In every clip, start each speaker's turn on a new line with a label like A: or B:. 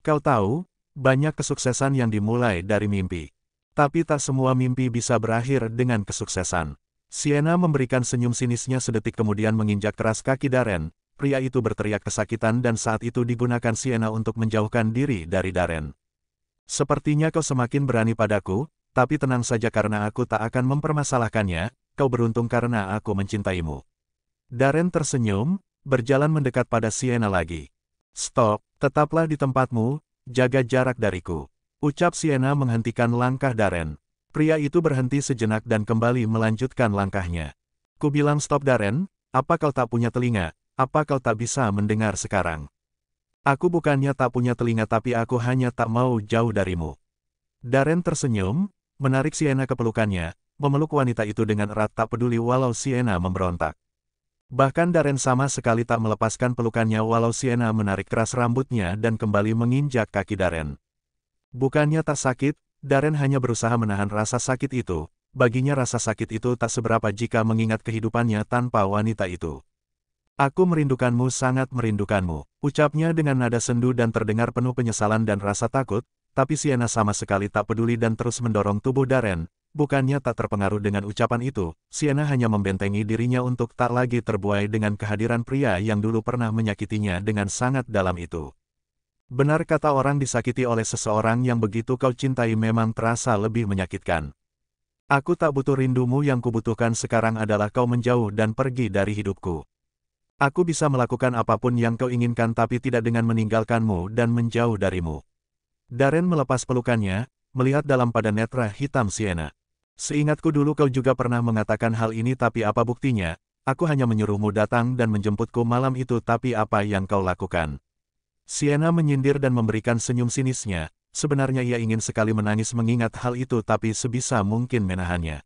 A: Kau tahu, banyak kesuksesan yang dimulai dari mimpi. Tapi tak semua mimpi bisa berakhir dengan kesuksesan. Sienna memberikan senyum sinisnya sedetik kemudian menginjak keras kaki Darren. Pria itu berteriak kesakitan dan saat itu digunakan Sienna untuk menjauhkan diri dari Darren. Sepertinya kau semakin berani padaku, tapi tenang saja karena aku tak akan mempermasalahkannya, kau beruntung karena aku mencintaimu. Darren tersenyum, berjalan mendekat pada Sienna lagi. Stop, tetaplah di tempatmu, jaga jarak dariku. Ucap Sienna menghentikan langkah Darren. Pria itu berhenti sejenak dan kembali melanjutkan langkahnya. Ku bilang stop Darren, apa kau tak punya telinga? Apa kau tak bisa mendengar sekarang? Aku bukannya tak punya telinga tapi aku hanya tak mau jauh darimu. Darren tersenyum, menarik Sienna ke pelukannya, memeluk wanita itu dengan erat tak peduli walau Sienna memberontak. Bahkan Darren sama sekali tak melepaskan pelukannya walau Sienna menarik keras rambutnya dan kembali menginjak kaki Darren. Bukannya tak sakit, Darren hanya berusaha menahan rasa sakit itu. Baginya rasa sakit itu tak seberapa jika mengingat kehidupannya tanpa wanita itu. Aku merindukanmu, sangat merindukanmu, ucapnya dengan nada sendu dan terdengar penuh penyesalan dan rasa takut, tapi Sienna sama sekali tak peduli dan terus mendorong tubuh Darren. Bukannya tak terpengaruh dengan ucapan itu, Sienna hanya membentengi dirinya untuk tak lagi terbuai dengan kehadiran pria yang dulu pernah menyakitinya dengan sangat dalam itu. Benar kata orang, disakiti oleh seseorang yang begitu kau cintai memang terasa lebih menyakitkan. Aku tak butuh rindumu, yang kubutuhkan sekarang adalah kau menjauh dan pergi dari hidupku. Aku bisa melakukan apapun yang kau inginkan tapi tidak dengan meninggalkanmu dan menjauh darimu. Darren melepas pelukannya, melihat dalam pada netra hitam Sienna. Seingatku dulu kau juga pernah mengatakan hal ini tapi apa buktinya? Aku hanya menyuruhmu datang dan menjemputku malam itu tapi apa yang kau lakukan? Sienna menyindir dan memberikan senyum sinisnya, sebenarnya ia ingin sekali menangis mengingat hal itu tapi sebisa mungkin menahannya.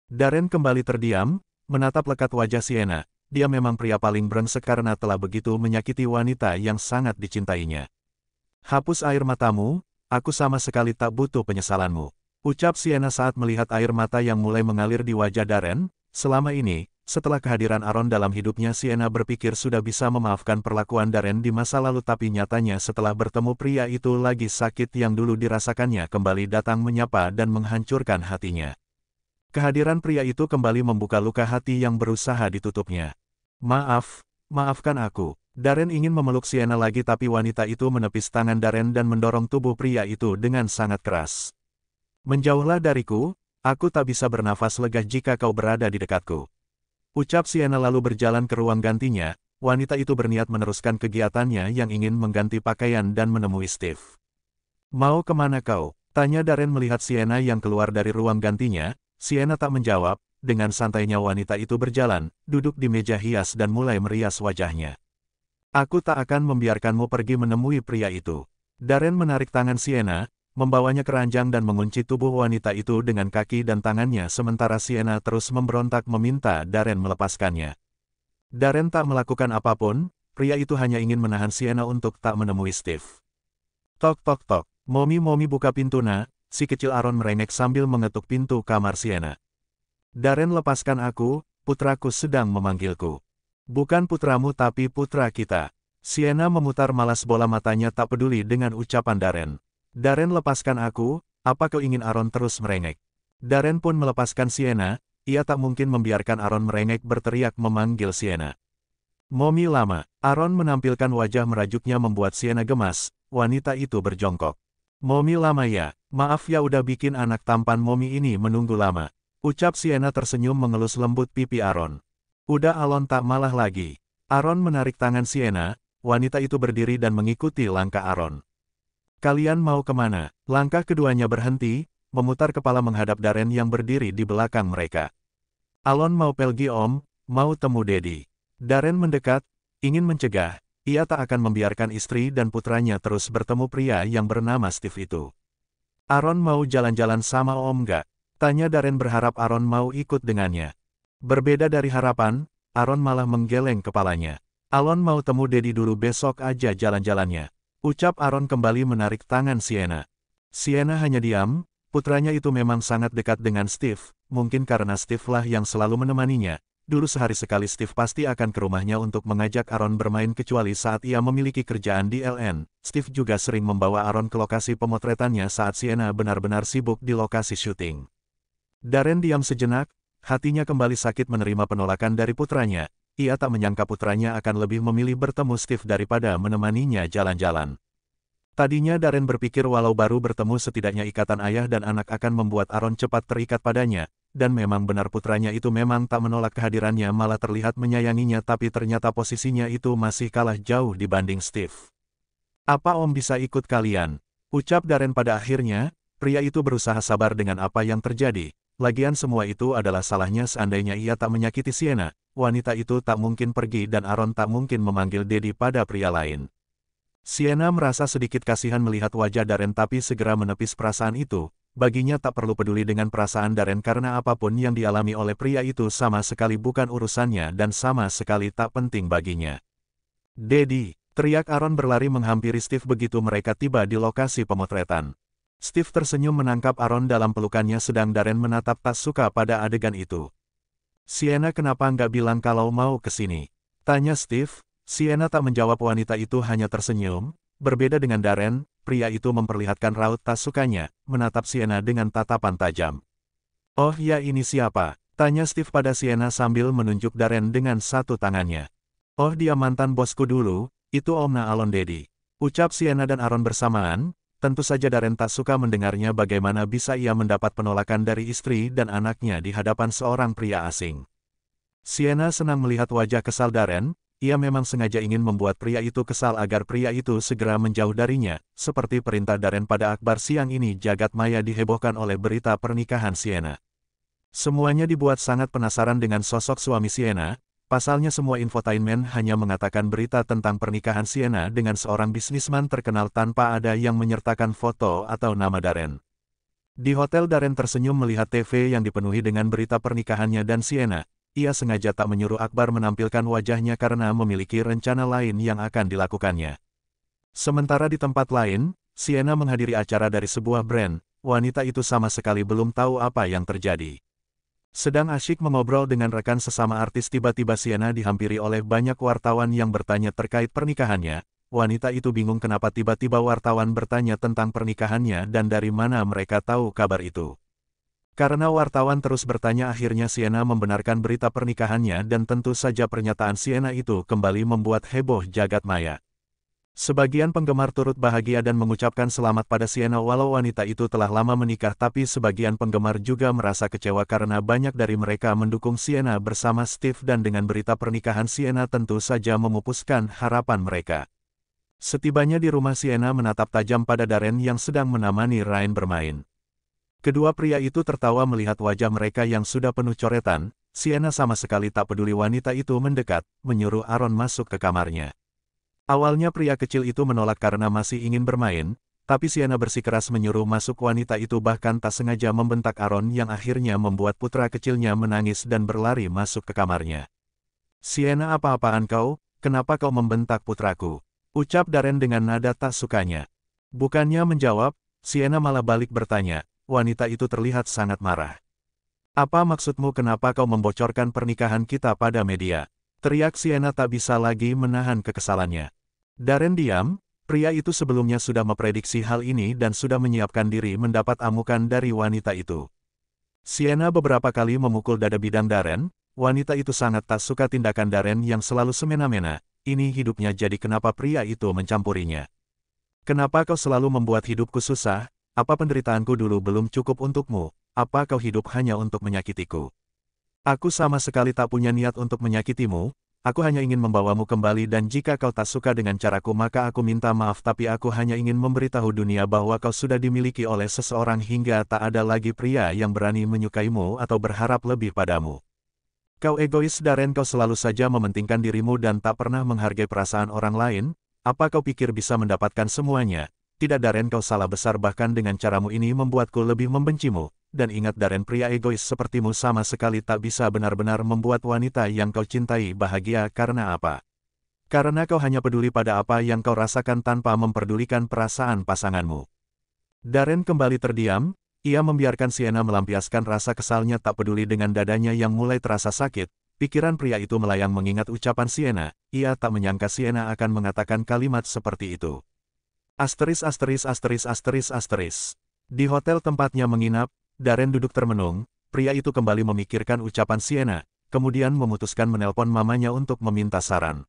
A: Darren kembali terdiam, menatap lekat wajah Sienna. Dia memang pria paling brengsek karena telah begitu menyakiti wanita yang sangat dicintainya. Hapus air matamu, aku sama sekali tak butuh penyesalanmu. Ucap Sienna saat melihat air mata yang mulai mengalir di wajah Darren. Selama ini, setelah kehadiran Aaron dalam hidupnya, Sienna berpikir sudah bisa memaafkan perlakuan Darren di masa lalu tapi nyatanya setelah bertemu pria itu lagi sakit yang dulu dirasakannya kembali datang menyapa dan menghancurkan hatinya. Kehadiran pria itu kembali membuka luka hati yang berusaha ditutupnya. Maafkan aku. Darren ingin memeluk Sienna lagi tapi wanita itu menepis tangan Darren dan mendorong tubuh pria itu dengan sangat keras. Menjauhlah dariku, aku tak bisa bernafas lega jika kau berada di dekatku. Ucap Sienna lalu berjalan ke ruang gantinya, wanita itu berniat meneruskan kegiatannya yang ingin mengganti pakaian dan menemui Steve. Mau kemana kau? Tanya Darren melihat Sienna yang keluar dari ruang gantinya. Sienna tak menjawab, dengan santainya wanita itu berjalan, duduk di meja hias dan mulai merias wajahnya. Aku tak akan membiarkanmu pergi menemui pria itu. Darren menarik tangan Sienna, membawanya ke ranjang dan mengunci tubuh wanita itu dengan kaki dan tangannya sementara Sienna terus memberontak meminta Darren melepaskannya. Darren tak melakukan apapun, pria itu hanya ingin menahan Sienna untuk tak menemui Steve. Tok tok tok, Momi buka pintu nak. Si kecil Aaron merengek sambil mengetuk pintu kamar Sienna. Darren, lepaskan aku, putraku sedang memanggilku. Bukan putramu tapi putra kita. Sienna memutar malas bola matanya tak peduli dengan ucapan Darren. Darren, lepaskan aku, apa kau ingin? Aaron terus merengek. Darren pun melepaskan Sienna, ia tak mungkin membiarkan Aaron merengek berteriak memanggil Sienna. Momi lama. Aaron menampilkan wajah merajuknya membuat Sienna gemas, wanita itu berjongkok. Momi lama ya, maaf ya udah bikin anak tampan Momi ini menunggu lama. Ucap Sienna tersenyum mengelus lembut pipi Aaron. Udah Alon tak malah lagi. Aaron menarik tangan Sienna, wanita itu berdiri dan mengikuti langkah Aaron. Kalian mau kemana? Langkah keduanya berhenti, memutar kepala menghadap Darren yang berdiri di belakang mereka. Alon mau pergi om, mau temu Dedi. Darren mendekat, ingin mencegah. Ia tak akan membiarkan istri dan putranya terus bertemu pria yang bernama Steve itu. Aaron mau jalan-jalan sama om gak? Tanya Darren berharap Aaron mau ikut dengannya. Berbeda dari harapan, Aaron malah menggeleng kepalanya. Alon mau temu Dedi dulu, besok aja jalan-jalannya. Ucap Aaron kembali menarik tangan Sienna. Sienna hanya diam, putranya itu memang sangat dekat dengan Steve, mungkin karena Steve lah yang selalu menemaninya. Dulu sehari sekali Steve pasti akan ke rumahnya untuk mengajak Aaron bermain kecuali saat ia memiliki kerjaan di LN. Steve juga sering membawa Aaron ke lokasi pemotretannya saat Sienna benar-benar sibuk di lokasi syuting. Darren diam sejenak, hatinya kembali sakit menerima penolakan dari putranya. Ia tak menyangka putranya akan lebih memilih bertemu Steve daripada menemaninya jalan-jalan. Tadinya Darren berpikir walau baru bertemu setidaknya ikatan ayah dan anak akan membuat Aaron cepat terikat padanya, dan memang benar putranya itu memang tak menolak kehadirannya malah terlihat menyayanginya tapi ternyata posisinya itu masih kalah jauh dibanding Steve. "Apa Om bisa ikut kalian?" ucap Darren pada akhirnya. Pria itu berusaha sabar dengan apa yang terjadi. Lagian semua itu adalah salahnya seandainya ia tak menyakiti Sienna. Wanita itu tak mungkin pergi dan Aaron tak mungkin memanggil Daddy pada pria lain. Sienna merasa sedikit kasihan melihat wajah Darren tapi segera menepis perasaan itu. Baginya tak perlu peduli dengan perasaan Darren karena apapun yang dialami oleh pria itu sama sekali bukan urusannya dan sama sekali tak penting baginya. "Daddy!" teriak Aaron berlari menghampiri Steve begitu mereka tiba di lokasi pemotretan. Steve tersenyum menangkap Aaron dalam pelukannya sedang Darren menatap tak suka pada adegan itu. "Sienna kenapa nggak bilang kalau mau ke sini?" tanya Steve. Sienna tak menjawab, wanita itu hanya tersenyum. Berbeda dengan Darren, pria itu memperlihatkan raut tak sukanya, menatap Sienna dengan tatapan tajam. "Oh ya, ini siapa?" tanya Steve pada Sienna sambil menunjuk Darren dengan satu tangannya. "Oh, dia mantan bosku dulu, itu Omna Alon Daddy," ucap Sienna dan Aaron bersamaan. Tentu saja Darren tak suka mendengarnya bagaimana bisa ia mendapat penolakan dari istri dan anaknya di hadapan seorang pria asing. Sienna senang melihat wajah kesal Darren. Ia memang sengaja ingin membuat pria itu kesal agar pria itu segera menjauh darinya, seperti perintah Darren pada Akbar siang ini. Jagat maya dihebohkan oleh berita pernikahan Sienna. Semuanya dibuat sangat penasaran dengan sosok suami Sienna, pasalnya semua infotainment hanya mengatakan berita tentang pernikahan Sienna dengan seorang bisnisman terkenal tanpa ada yang menyertakan foto atau nama Darren. Di hotel Darren tersenyum melihat TV yang dipenuhi dengan berita pernikahannya dan Sienna. Ia sengaja tak menyuruh Akbar menampilkan wajahnya karena memiliki rencana lain yang akan dilakukannya. Sementara di tempat lain, Sienna menghadiri acara dari sebuah brand. Wanita itu sama sekali belum tahu apa yang terjadi. Sedang asyik mengobrol dengan rekan sesama artis, tiba-tiba Sienna dihampiri oleh banyak wartawan yang bertanya terkait pernikahannya. Wanita itu bingung kenapa tiba-tiba wartawan bertanya tentang pernikahannya dan dari mana mereka tahu kabar itu. Karena wartawan terus bertanya, akhirnya Sienna membenarkan berita pernikahannya dan tentu saja pernyataan Sienna itu kembali membuat heboh jagat maya. Sebagian penggemar turut bahagia dan mengucapkan selamat pada Sienna walau wanita itu telah lama menikah, tapi sebagian penggemar juga merasa kecewa karena banyak dari mereka mendukung Sienna bersama Steve dan dengan berita pernikahan Sienna tentu saja memupuskan harapan mereka. Setibanya di rumah, Sienna menatap tajam pada Darren yang sedang menemani Ryan bermain. Kedua pria itu tertawa melihat wajah mereka yang sudah penuh coretan. Sienna sama sekali tak peduli wanita itu mendekat, menyuruh Aaron masuk ke kamarnya. Awalnya pria kecil itu menolak karena masih ingin bermain, tapi Sienna bersikeras menyuruh masuk wanita itu, bahkan tak sengaja membentak Aaron yang akhirnya membuat putra kecilnya menangis dan berlari masuk ke kamarnya. "Sienna, apa-apaan kau? Kenapa kau membentak putraku?" ucap Darren dengan nada tak sukanya. Bukannya menjawab, Sienna malah balik bertanya. Wanita itu terlihat sangat marah. "Apa maksudmu? Kenapa kau membocorkan pernikahan kita pada media?" teriak Sienna tak bisa lagi menahan kekesalannya. Darren diam. Pria itu sebelumnya sudah memprediksi hal ini dan sudah menyiapkan diri mendapat amukan dari wanita itu. Sienna beberapa kali memukul dada bidang Darren. Wanita itu sangat tak suka tindakan Darren yang selalu semena-mena. Ini hidupnya, jadi kenapa pria itu mencampurinya? "Kenapa kau selalu membuat hidupku susah? Apa penderitaanku dulu belum cukup untukmu? Apa kau hidup hanya untuk menyakitiku?" "Aku sama sekali tak punya niat untuk menyakitimu. Aku hanya ingin membawamu kembali dan jika kau tak suka dengan caraku maka aku minta maaf, tapi aku hanya ingin memberitahu dunia bahwa kau sudah dimiliki oleh seseorang hingga tak ada lagi pria yang berani menyukaimu atau berharap lebih padamu. Kau egois Darren, kau selalu saja mementingkan dirimu dan tak pernah menghargai perasaan orang lain. Apa kau pikir bisa mendapatkan semuanya? Tidak Darren, kau salah besar, bahkan dengan caramu ini membuatku lebih membencimu. Dan ingat Darren, pria egois sepertimu sama sekali tak bisa benar-benar membuat wanita yang kau cintai bahagia. Karena apa? Karena kau hanya peduli pada apa yang kau rasakan tanpa memperdulikan perasaan pasanganmu." Darren kembali terdiam. Ia membiarkan Sienna melampiaskan rasa kesalnya tak peduli dengan dadanya yang mulai terasa sakit. Pikiran pria itu melayang mengingat ucapan Sienna, ia tak menyangka Sienna akan mengatakan kalimat seperti itu. Asteris asteris asteris asteris asteris. Di hotel tempatnya menginap, Darren duduk termenung, pria itu kembali memikirkan ucapan Sienna, kemudian memutuskan menelpon mamanya untuk meminta saran.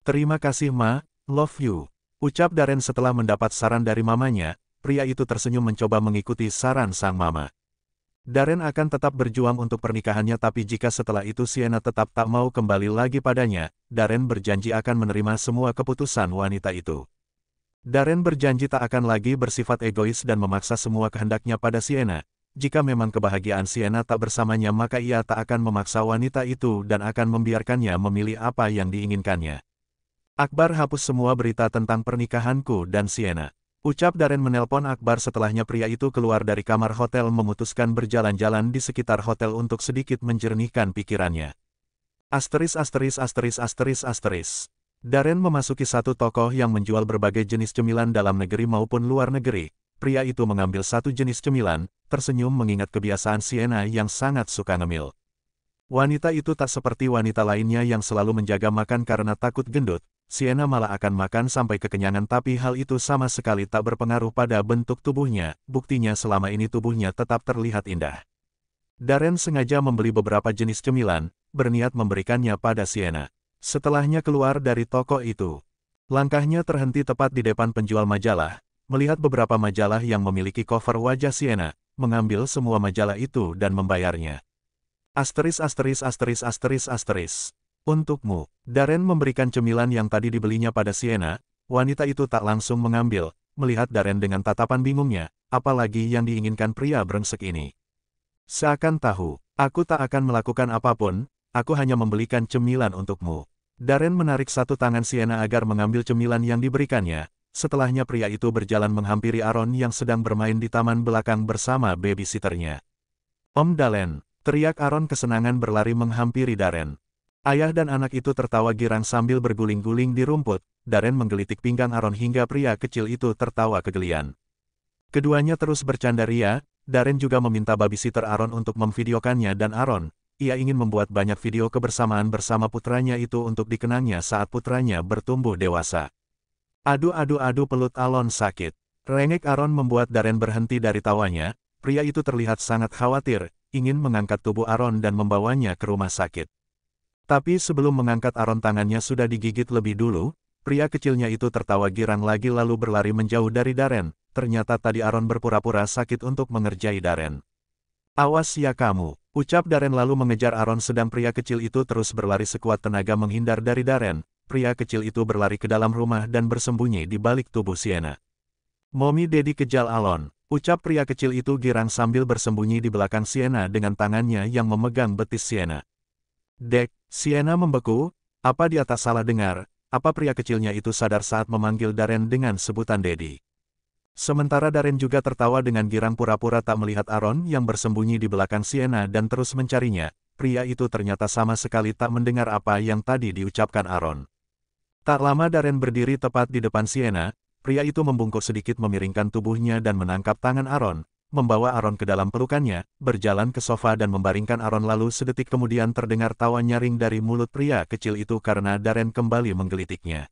A: Terima kasih Ma, love you. Ucap Darren setelah mendapat saran dari mamanya, pria itu tersenyum mencoba mengikuti saran sang mama. Darren akan tetap berjuang untuk pernikahannya tapi jika setelah itu Sienna tetap tak mau kembali lagi padanya, Darren berjanji akan menerima semua keputusan wanita itu. Darren berjanji tak akan lagi bersifat egois dan memaksa semua kehendaknya pada Sienna. Jika memang kebahagiaan Sienna tak bersamanya maka ia tak akan memaksa wanita itu dan akan membiarkannya memilih apa yang diinginkannya. Akbar hapus semua berita tentang pernikahanku dan Sienna. Ucap Darren menelpon Akbar setelahnya pria itu keluar dari kamar hotel memutuskan berjalan-jalan di sekitar hotel untuk sedikit menjernihkan pikirannya. Asteris asteris asteris asteris asteris. Darren memasuki satu toko yang menjual berbagai jenis cemilan dalam negeri maupun luar negeri. Pria itu mengambil satu jenis cemilan, tersenyum mengingat kebiasaan Sienna yang sangat suka ngemil. Wanita itu tak seperti wanita lainnya yang selalu menjaga makan karena takut gendut. Sienna malah akan makan sampai kekenyangan tapi hal itu sama sekali tak berpengaruh pada bentuk tubuhnya, buktinya selama ini tubuhnya tetap terlihat indah. Darren sengaja membeli beberapa jenis cemilan, berniat memberikannya pada Sienna. Setelahnya keluar dari toko itu. Langkahnya terhenti tepat di depan penjual majalah, melihat beberapa majalah yang memiliki cover wajah Sienna, mengambil semua majalah itu dan membayarnya. Asteris asteris asteris asteris asteris. Untukmu, Darren memberikan cemilan yang tadi dibelinya pada Sienna, wanita itu tak langsung mengambil, melihat Darren dengan tatapan bingungnya, apalagi yang diinginkan pria brengsek ini. Seakan tahu, aku tak akan melakukan apapun, aku hanya membelikan cemilan untukmu. Darren menarik satu tangan Sienna agar mengambil cemilan yang diberikannya, setelahnya pria itu berjalan menghampiri Aaron yang sedang bermain di taman belakang bersama babysitternya. Om Dalen, teriak Aaron kesenangan berlari menghampiri Darren. Ayah dan anak itu tertawa girang sambil berguling-guling di rumput, Darren menggelitik pinggang Aaron hingga pria kecil itu tertawa kegelian. Keduanya terus bercanda ria, Darren juga meminta babysitter Aaron untuk memvideokannya dan Aaron, ia ingin membuat banyak video kebersamaan bersama putranya itu untuk dikenangnya saat putranya bertumbuh dewasa. Aduh pelut Aaron sakit. Rengek Aaron membuat Darren berhenti dari tawanya, pria itu terlihat sangat khawatir, ingin mengangkat tubuh Aaron dan membawanya ke rumah sakit. Tapi sebelum mengangkat Aaron tangannya sudah digigit lebih dulu, pria kecilnya itu tertawa girang lagi lalu berlari menjauh dari Darren, ternyata tadi Aaron berpura-pura sakit untuk mengerjai Darren. Awas ya kamu, ucap Darren lalu mengejar Aaron sedang pria kecil itu terus berlari sekuat tenaga menghindar dari Darren, pria kecil itu berlari ke dalam rumah dan bersembunyi di balik tubuh Sienna. Mommy Daddy kejal Aaron, ucap pria kecil itu girang sambil bersembunyi di belakang Sienna dengan tangannya yang memegang betis Sienna. Dek, Sienna membeku, apa dia tak salah dengar, apa pria kecilnya itu sadar saat memanggil Darren dengan sebutan Daddy. Sementara Darren juga tertawa dengan girang pura-pura tak melihat Aaron yang bersembunyi di belakang Sienna dan terus mencarinya, pria itu ternyata sama sekali tak mendengar apa yang tadi diucapkan Aaron. Tak lama Darren berdiri tepat di depan Sienna, pria itu membungkuk sedikit memiringkan tubuhnya dan menangkap tangan Aaron, membawa Aaron ke dalam pelukannya, berjalan ke sofa dan membaringkan Aaron lalu sedetik kemudian terdengar tawa nyaring dari mulut pria kecil itu karena Darren kembali menggelitiknya.